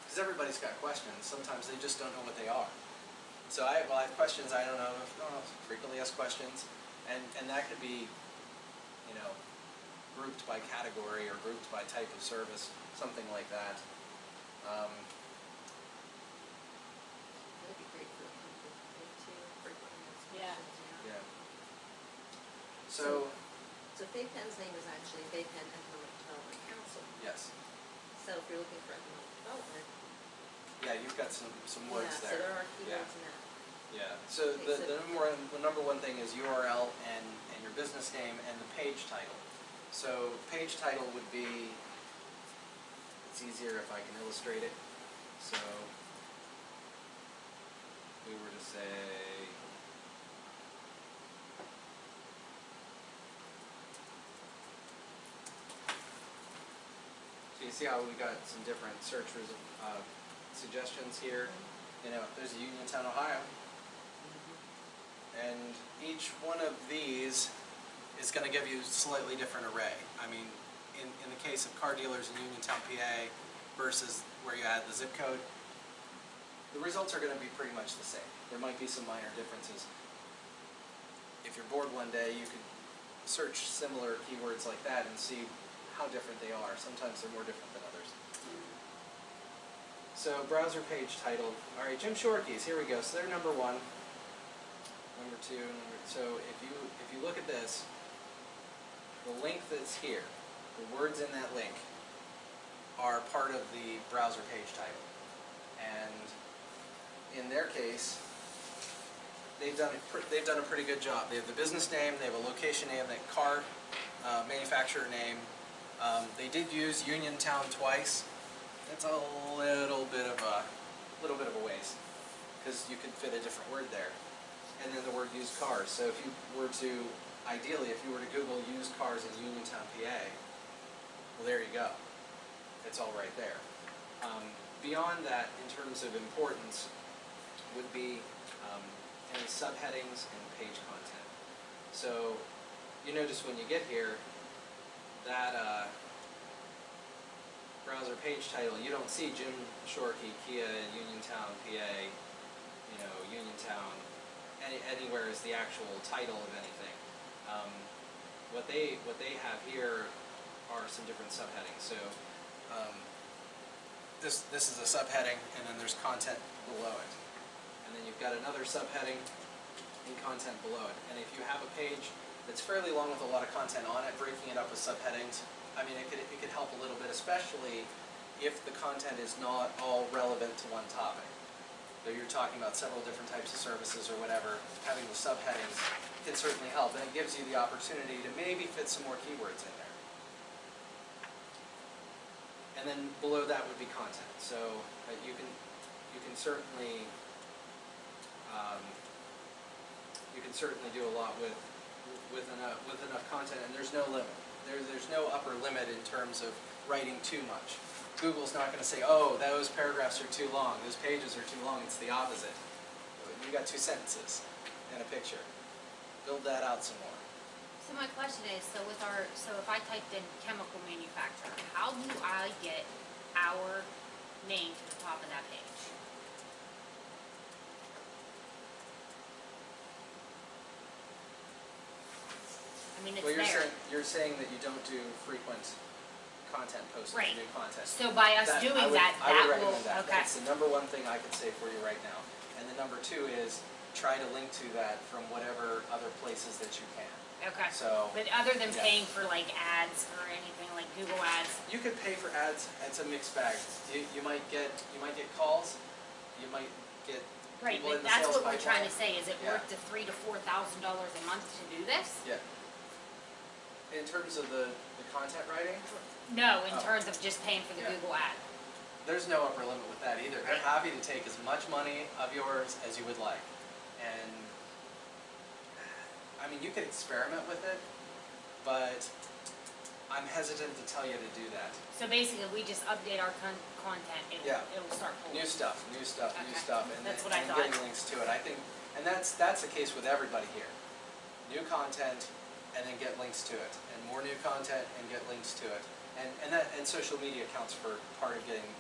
Because everybody's got questions. Sometimes they just don't know what they are. So I have questions I don't know, frequently asked questions. And that could be, grouped by category or grouped by type of service, something like that. That'd be great for a company too, frequently asked Yeah. questions, Yeah. So So FayPenn's name is actually FayPenn Economic Development Council. yes, So if you're looking for economic development. yeah, you've got some words Yeah, there. so there are Yeah. keywords in that. Yeah. So Okay, the number one thing is URL and your business name and the page title. So page title would be, it's easier if I can illustrate it. So we were to say, so you see how we got some different search suggestions here. There's Uniontown, Ohio. And each one of these is going to give you a slightly different array. I mean, in the case of car dealers in Uniontown, PA versus where you add the zip code, the results are going to be pretty much the same. There might be some minor differences. If you're bored one day, you could search similar keywords like that and see how different they are. Sometimes they're more different than others. So browser page title. All right, Jim Shorkeys, here we go. So they're number one. Number two, so if you look at this, the link that's here, the words in that link are part of the browser page title. And in their case, they've done a pretty good job. They have the business name, they have a location name, the car manufacturer name. They did use Uniontown twice. That's a little bit of a waste because you could fit a different word there. And then the word used cars. So if you were to, ideally, if you were to Google used cars in Uniontown, PA, well, there you go. It's all right there. Beyond that, in terms of importance, would be any subheadings and page content. So you notice when you get here, that browser page title, you don't see Jim Shorkey, Kia, Uniontown, PA, Uniontown, anywhere is the actual title of anything. What they have here are some different subheadings. So this is a subheading, and then there's content below it, and then you've got another subheading and content below it. And if you have a page that's fairly long with a lot of content on it, breaking it up with subheadings, I mean, it could help a little bit, especially if the content is not all relevant to one topic. So you're talking about several different types of services or whatever, having the subheadings can certainly help, and it gives you the opportunity to maybe fit some more keywords in there. And then below that would be content. So you can certainly do a lot with enough content, and there's no limit. There's no upper limit in terms of writing too much. Google's not going to say, oh, those paragraphs are too long, those pages are too long. It's the opposite. You got 2 sentences and a picture. Build that out some more. So my question is, so if I typed in chemical manufacturer, how do I get our name to the top of that page? I mean, it's Well, there. you're saying that you don't do frequent content posting, Right. new content. So by us That- doing I would- that, I would that will, recommend that. okay. That's the number one thing I could say for you right now. And the number two is try to link to that from whatever other places that you can. Okay. So But other than yeah. paying for like ads or anything like Google ads, you could pay for ads. It's a mixed bag. You might get calls. You might get right, people in but the that's sales what we're trying to pipeline. say, is it Yeah. worth the $3,000 to $4,000 a month to do this? Yeah. In terms of the content writing, No, in Oh. terms of just paying for the Yeah. Google ad. there's no upper limit with that either. They're Right. happy to take as much money of yours as you would like. And I mean, you could experiment with it, but I'm hesitant to tell you to do that. So basically, we just update our content, Yeah. it'll start pulling. New stuff, new stuff, new Okay. stuff, and That's then what I and thought. getting links to it. I think, and that's the case with everybody here. New content, and then get links to it, and more new content, and get links to it. And social media counts for part of getting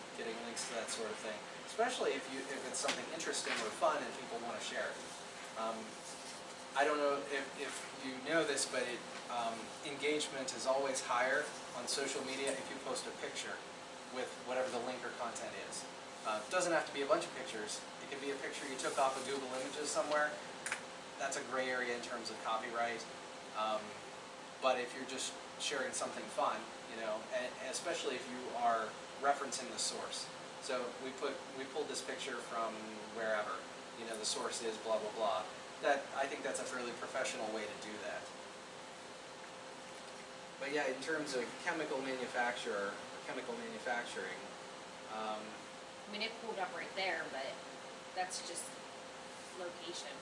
links to that sort of thing. Especially if it's something interesting or fun and people want to share it. I don't know if you know this, but engagement is always higher on social media if you post a picture with whatever the link or content is. It doesn't have to be a bunch of pictures. It can be a picture you took off of Google Images somewhere. That's a gray area in terms of copyright. But if you're just sharing something fun, and especially if you are referencing the source. So we pulled this picture from wherever, the source is blah, blah, blah. I think that's a fairly professional way to do that. But yeah, in terms of chemical manufacturing, I mean, it pulled up right there, but that's just location.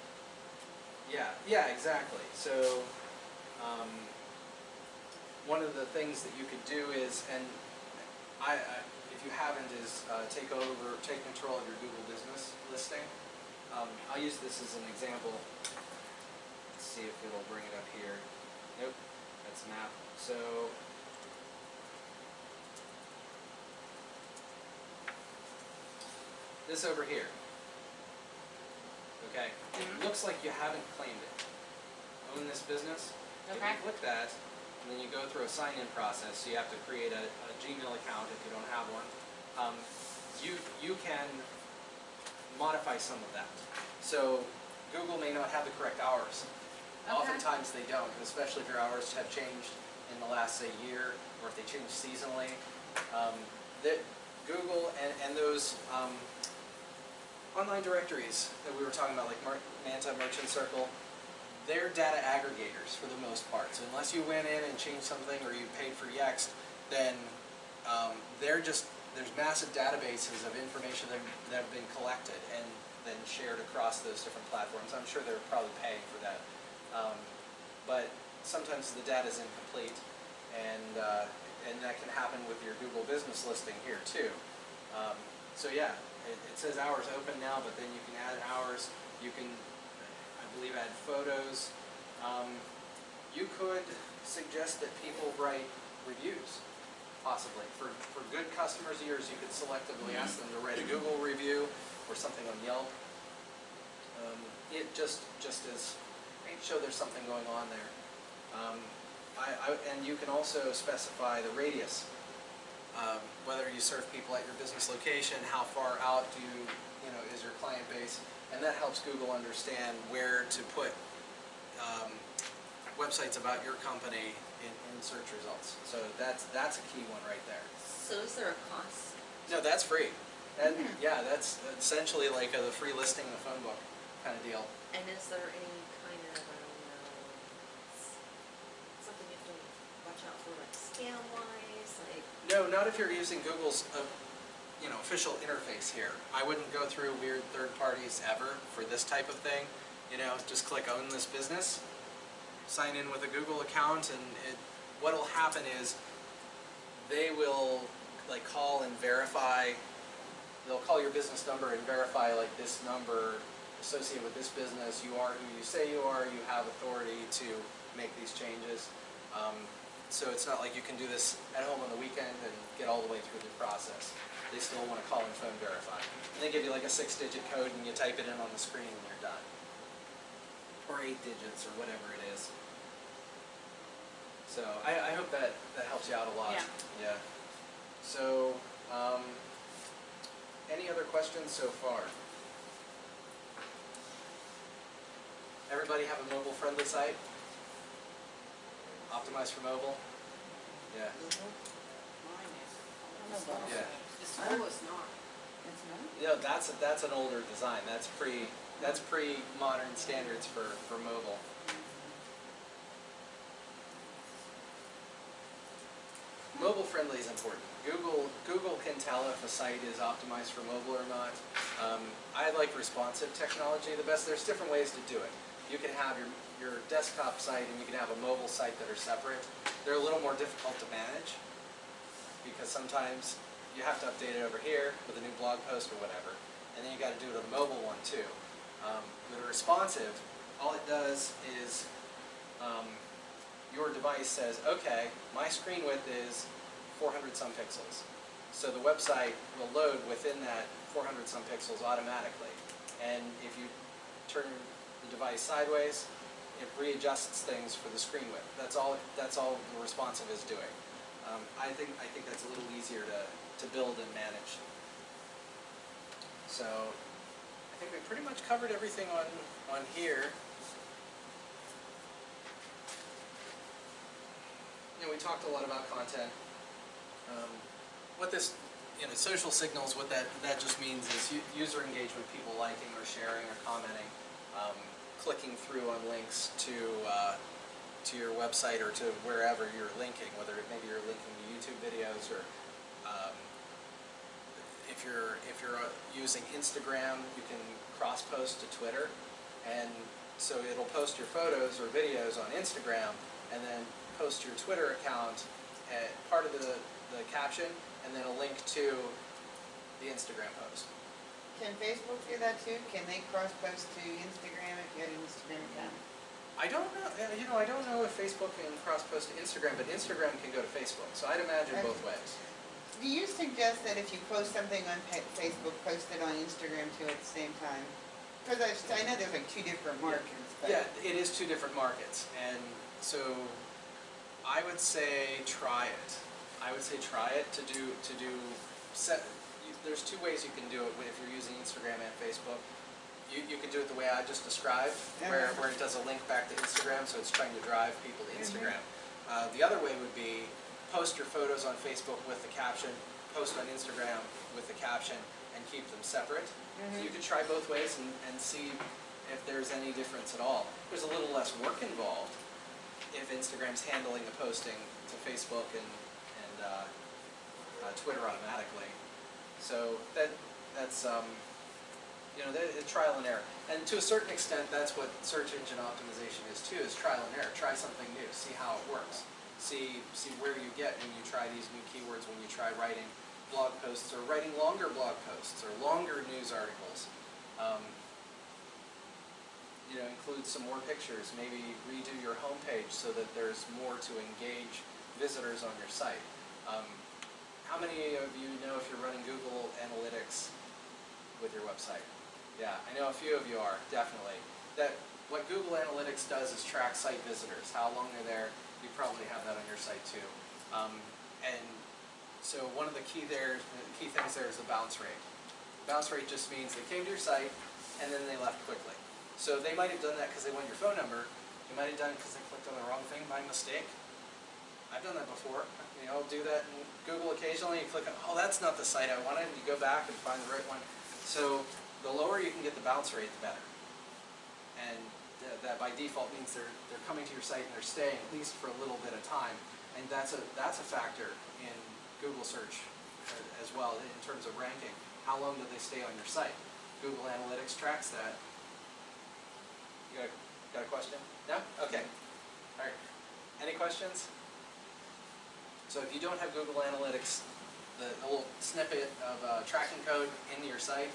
yeah, exactly. So one of the things that you could do is, and if you haven't, is take control of your Google business listing. I'll use this as an example. Let's see if it'll bring it up here. Nope, that's map. So this over here. Okay, it looks like you haven't claimed it. Own this business. If Okay. you click that, and then you go through a sign-in process, so you have to create a Gmail account if you don't have one. You can modify some of that. So Google may not have the correct hours. Okay. Oftentimes they don't, especially if your hours have changed in the last, say, year, or if they change seasonally. Google and those online directories that we were talking about, like Manta, Merchant Circle, they're data aggregators for the most part. So unless you went in and changed something or you paid for Yext, then there's massive databases of information that have been collected and then shared across those different platforms. I'm sure they're probably paying for that. But sometimes the data is incomplete, and that can happen with your Google business listing here too. So yeah, it says hours open now, but then you can add hours. You can, I believe, add photos. You could suggest that people write reviews, possibly. For good customers of yours, you could selectively ask them to write a Google review or something on Yelp. It just as show there's something going on there. And you can also specify the radius. Whether you serve people at your business location, how far out is your client base, and that helps Google understand where to put websites about your company in search results. So that's a key one right there. So is there a cost? No, that's free. And yeah, that's essentially like the free listing in the phone book kind of deal. And is there any kind of, something you have to watch out for, like scam-wise, like? No, not if you're using Google's official interface here. I wouldn't go through weird third parties ever for this type of thing. Just click own this business, sign in with a Google account, and what'll happen is they will call and verify. They'll call your business number and verify this number associated with this business, you are who you say you are, you have authority to make these changes. So it's not like you can do this at home on the weekend and get all the way through the process. They still want to call and phone verify. And they give you like a 6-digit code and you type it in on the screen and you're done. Or 8 digits or whatever it is. So I hope that helps you out a lot. Yeah. Yeah. So, any other questions so far? Everybody have a mobile-friendly site? Optimized for mobile? Yeah. Mine is. Yeah. The school is not. It's not? Yeah, that's an older design. That's pre-modern standards for mobile. Mobile friendly is important. Google can tell if a site is optimized for mobile or not. I like responsive technology the best. There's different ways to do it. You can have your desktop site and you can have a mobile site that are separate. They're a little more difficult to manage because sometimes you have to update it over here with a new blog post or whatever, and then you got to do it on the mobile one too. With a responsive, all it does is your device says, okay, my screen width is 400 some pixels. So the website will load within that 400 some pixels automatically. And if you turn the device sideways, it readjusts things for the screen width. That's all the responsive is doing. I think that's a little easier to build and manage. So I think we pretty much covered everything on here. We talked a lot about content. What this, social signals, what that just means is user engagement, people liking or sharing or commenting, clicking through on links to your website or to wherever you're linking, whether maybe you're linking to YouTube videos or if you're using Instagram, you can cross-post to Twitter, and so it'll post your photos or videos on Instagram and then post your Twitter account at part of the caption and then a link to the Instagram post. Can Facebook do that too? Can they cross-post to Instagram if you had an Instagram account? I don't know. I don't know if Facebook can cross-post to Instagram, but Instagram can go to Facebook. So I'd imagine both ways. Do you suggest that if you post something on Facebook, post it on Instagram too at the same time? Because I know there's like 2 different markets. But Yeah, it is 2 different markets, and so I would say try it. I would say try it to do there's 2 ways you can do it if you're using Instagram and Facebook. You can do it the way I just described, where it does a link back to Instagram, so it's trying to drive people to Instagram. The other way would be post your photos on Facebook with the caption, post on Instagram with the caption, and keep them separate. So you could try both ways and see if there's any difference at all. There's a little less work involved if Instagram's handling the posting to Facebook and Twitter automatically. So that's trial and error. And to a certain extent, that's what search engine optimization is too, is trial and error. Try something new, see how it works. See where you get when you try these new keywords, when you try writing blog posts or writing longer blog posts or longer news articles. Include some more pictures, maybe redo your homepage so that there's more to engage visitors on your site. How many of you know if you're running Google Analytics with your website? Yeah, I know a few of you are, definitely. What Google Analytics does is track site visitors, how long they're there. You probably have that on your site too. And so one of the key things there is the bounce rate. Bounce rate just means they came to your site and then they left quickly. So they might have done that because they want your phone number. You might have done it because they clicked on the wrong thing by mistake. I've done that before. I'll do that in Google occasionally. You click on, oh, that's not the site I wanted. You go back and find the right one. So the lower you can get the bounce rate, the better. And that by default means they're coming to your site and they're staying at least for a little bit of time. And that's a factor in Google search as well in terms of ranking. How long do they stay on your site? Google Analytics tracks that. You got a question? No? Okay. All right. Any questions? So if you don't have Google Analytics, the little snippet of tracking code into your site,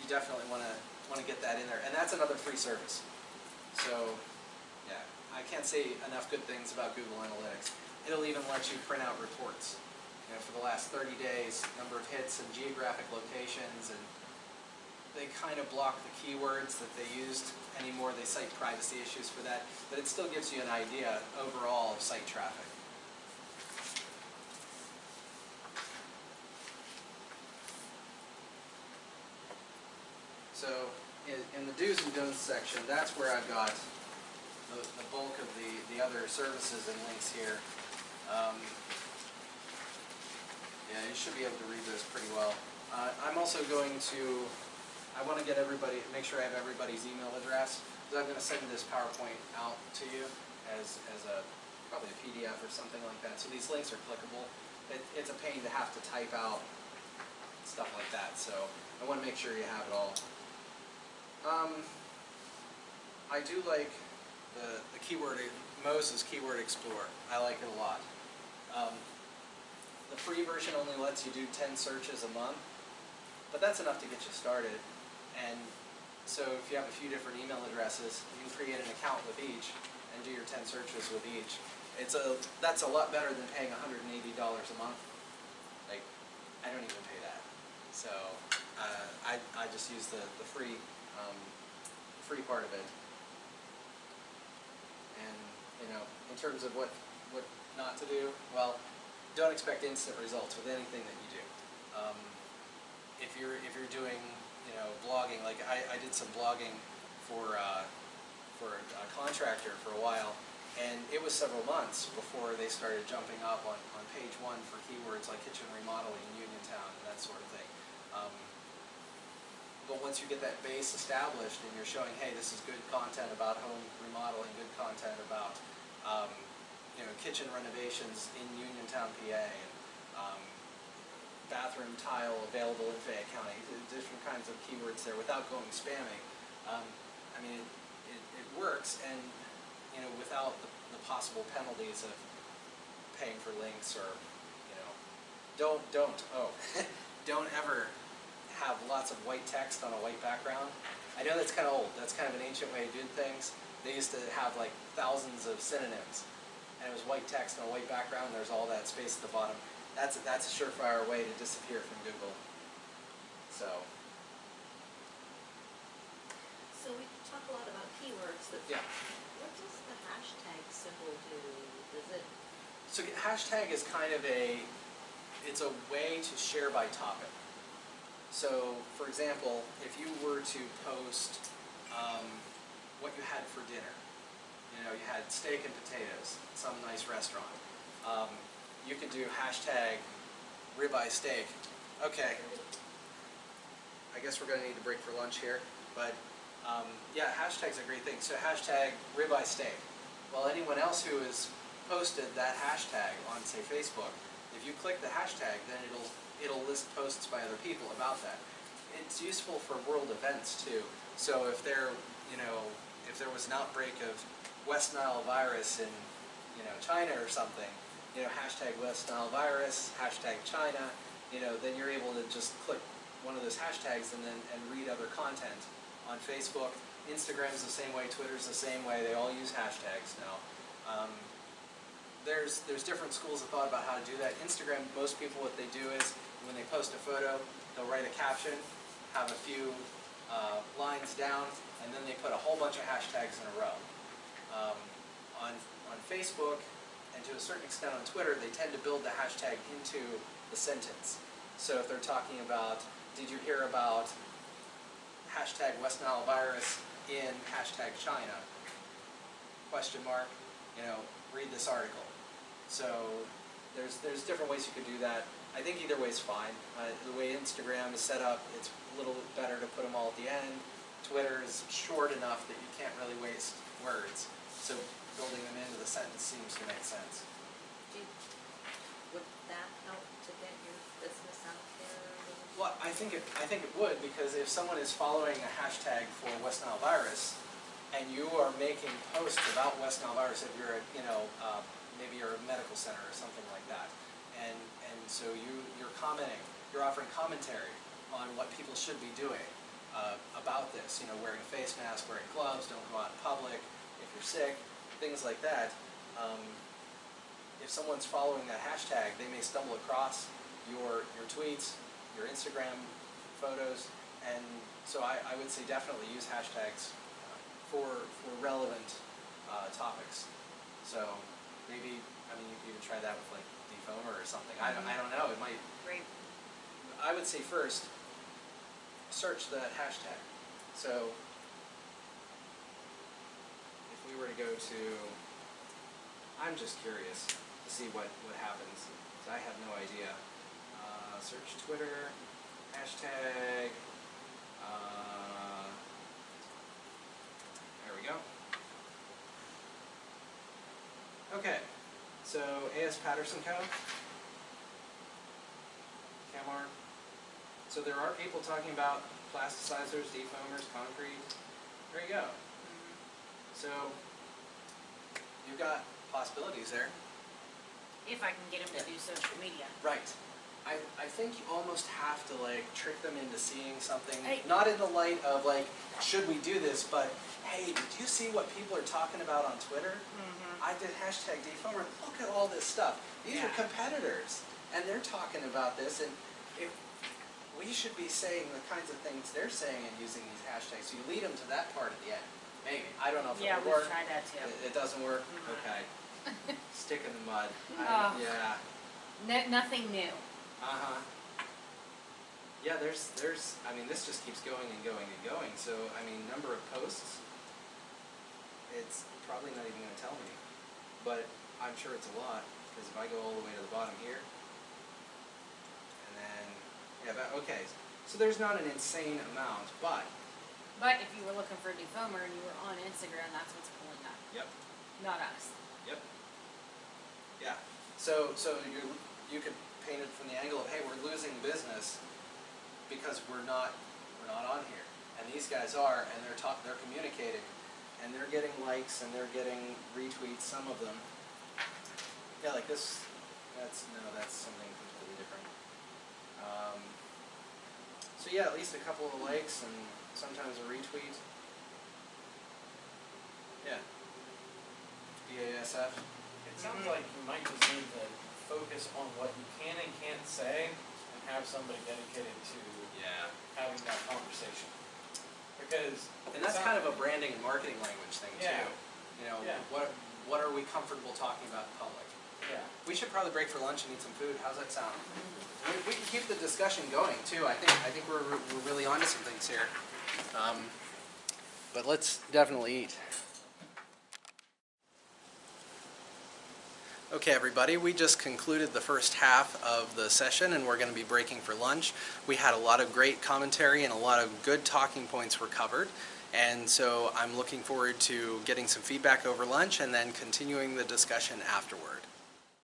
you definitely want to want to get that in there. And that's another free service. So, yeah, I can't say enough good things about Google Analytics. It'll even let you print out reports. You know, for the last 30 days, number of hits and geographic locations, and they kind of block the keywords that they used anymore. They cite privacy issues for that, but it still gives you an idea overall of site traffic. So in the do's and don'ts section, that's where I've got the bulk of the other services and links here. Yeah, you should be able to read those pretty well. I'm also going to, I want to get everybody, make sure I have everybody's email address, because I'm going to send this PowerPoint out to you as a, probably a PDF or something like that. So these links are clickable. It's a pain to have to type out stuff like that, so I want to make sure you have it all. I do like the keyword, Moses Keyword Explorer. I like it a lot. The free version only lets you do 10 searches a month, but that's enough to get you started. And so if you have a few different email addresses, you can create an account with each and do your 10 searches with each. That's a lot better than paying $180 a month. Like, I don't even pay that. So I just use the free part of it. And you know, in terms of what not to do, well, don't expect instant results with anything that you do. If you're doing, you know, blogging, like I did some blogging for a contractor for a while, and it was several months before they started jumping up on page 1 for keywords like kitchen remodeling in Uniontown and that sort of thing. But once you get that base established and you're showing, hey, this is good content about home remodeling, good content about you know, kitchen renovations in Uniontown, PA, and bathroom tile available in Fayette County, different kinds of keywords there without going spamming. I mean, it works, and you know, without the possible penalties of paying for links or, you know, don't ever have lots of white text on a white background. I know that's kind of old. That's kind of an ancient way of doing things. They used to have like thousands of synonyms, and it was white text on a white background. There's all that space at the bottom. That's a surefire way to disappear from Google. So we talk a lot about keywords, but yeah. what does the hashtag symbol do? Does it? So hashtag is kind of it's a way to share by topic. So, for example, if you were to post what you had for dinner, you know, you had steak and potatoes, some nice restaurant, you could do hashtag ribeye steak. Okay, I guess we're going to need to break for lunch here, but yeah, hashtag's a great thing. So hashtag ribeye steak. Well, anyone else who has posted that hashtag on, say, Facebook, if you click the hashtag, then it'll list posts by other people about that. It's useful for world events too. So if there was an outbreak of West Nile virus in, you know, China or something, you know, hashtag West Nile virus, hashtag China, you know, then you're able to just click one of those hashtags and read other content on Facebook. Instagram's the same way, Twitter's the same way. They all use hashtags now. There's different schools of thought about how to do that. Instagram, most people, what they do is when they post a photo, they'll write a caption, have a few lines down, and then they put a whole bunch of hashtags in a row. On Facebook, and to a certain extent on Twitter, they tend to build the hashtag into the sentence. So if they're talking about, did you hear about hashtag West Nile virus in hashtag China? Question mark, you know, read this article. So there's different ways you could do that. I think either way is fine. The way Instagram is set up, it's a little bit better to put them all at the end. Twitter is short enough that you can't really waste words. So building them into the sentence seems to make sense. Would that help to get your business out there? Well, I think it would, because if someone is following a hashtag for West Nile virus, and you are making posts about West Nile virus, if you're maybe you're a medical center or something like that, and so you're commenting, you're offering commentary on what people should be doing. about this. You know, wearing a face mask, wearing gloves, don't go out in public if you're sick, things like that. If someone's following that hashtag, they may stumble across your tweets, your Instagram photos, and so I would say definitely use hashtags for relevant topics. So maybe, I mean, you could even try that with like defoamer or something. I don't know. It might. Great. I would say first, search that hashtag. So if we were to go to, I'm just curious to see what happens. So I have no idea. Search Twitter, hashtag, there we go. Okay, so A.S. Patterson Co. Camar. So there are people talking about plasticizers, defoamers, concrete. There you go. So you've got possibilities there. If I can get them to do social media. Right. I think you almost have to like trick them into seeing something, Hey. not in the light of like, should we do this, but hey, did you see what people are talking about on Twitter? I did hashtag defoamer. Look at all this stuff. These are Yeah. competitors, and they're talking about this, and if we should be saying the kinds of things they're saying and using these hashtags. So you lead them to that part at the end. Maybe. I don't know if Yeah, it we've will work. tried that too. It doesn't work? Mhm. Okay. Stick in the mud. Oh. Yeah. Nothing new. Uh-huh. Yeah, there's, I mean, this just keeps going and going and going. So, I mean, number of posts, it's probably not even going to tell me. But I'm sure it's a lot, because if I go all the way to the bottom here, and then, yeah, okay. So there's not an insane amount, but. But if you were looking for a defoamer and you were on Instagram, that's what's pulling up. Yep. Not us. Yep. Yeah. So you could paint it from the angle of, hey, we're losing business because we're not on here, and these guys are, and they're communicating, and they're getting likes and they're getting retweets. Some of them. Yeah, like this. That's something completely different. So yeah, at least a couple of likes and sometimes a retweet. Yeah. BASF. It sounds like you might just need to focus on what you can and can't say and have somebody dedicated to Yeah. having that conversation. Because And that's kind of a branding and marketing language thing too. Yeah. You know, Yeah. what are we comfortable talking about in public? yeah. We should probably break for lunch and eat some food. How's that sound? We can keep the discussion going too. I think we're really onto some things here. But let's definitely eat. Okay, everybody, we just concluded the first half of the session and we're going to be breaking for lunch. We had a lot of great commentary and a lot of good talking points were covered. And so I'm looking forward to getting some feedback over lunch and then continuing the discussion afterward.